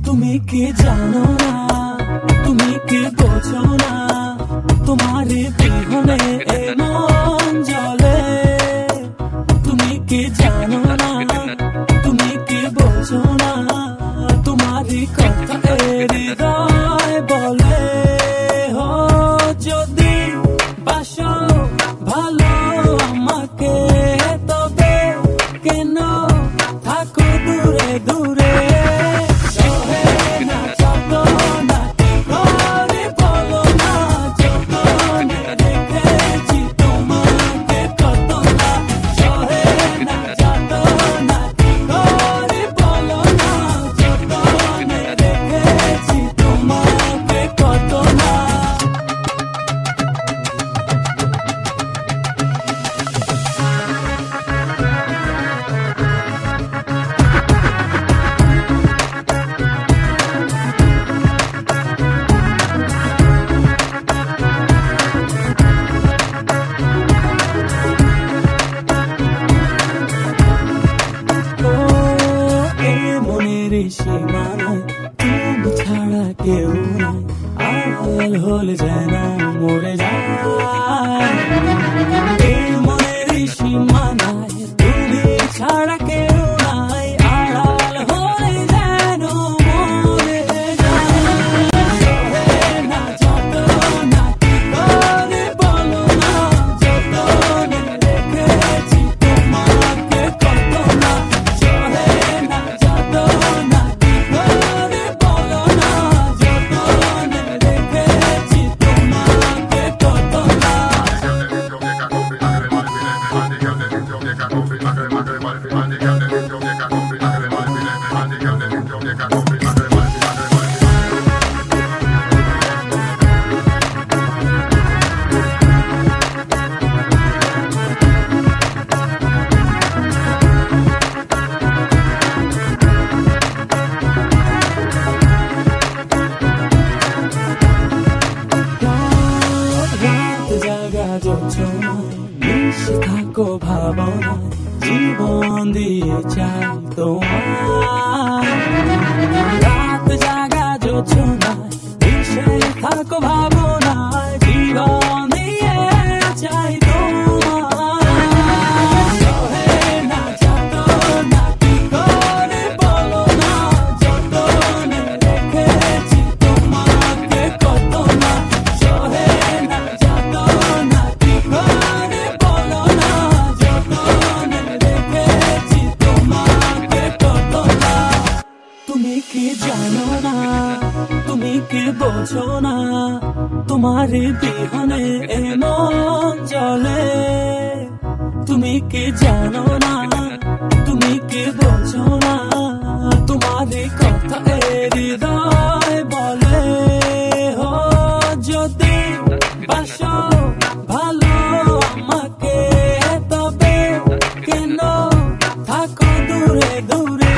তুমি কি জানো না, তুমি কি বোঝো না, তোমারে বিহনে এ মন জ্বলে। তুমি কি জানো না, তুমি কি বোঝো না, তোমারই কথা এ হৃদয় বলে। হো যদি বাসো ভালো আমাকে, তবে কেন থাকো দূরে দূরে। তুমি ছাড়া কেউ নাই, আড়াল হলে যেন মরে যায়। এই মনের সীমানায় তুমি ছাড়া কেউ নাই, আড়াল হলে যেন মরে যায়। না যত না কি করে বলো না, যতনে রেখেছি তোমাকে কত না। চলে না যত না কি করে বলো না, যতনে রেখেছি তোমাকে কত না। মিশে থাকো ভাবনায়, জীবন দিয়ে চাই তোমার। রাত জাগা জোছনায় মিশে থাকো ভাবনায়, জীবন দিয়ে চাই তোমার। সহে না যত না কি করে বলো না, যতনে রেখেছি তোমাকে কত না। সহে না যত না কি করে বলো না, যতনে রেখেছি তোমাকে কত না। তুমি কি জানো না, তুমি কি বোঝো না, তোমারে বিহনে এ মন জ্বলে। তুমি কি জানো না, তুমি কি বোঝো না, তোমারে কথা এ হৃদয় বলে। হো যদি বাসো ভালো আমাকে, তবে কেন থাকো দূরে দূরে।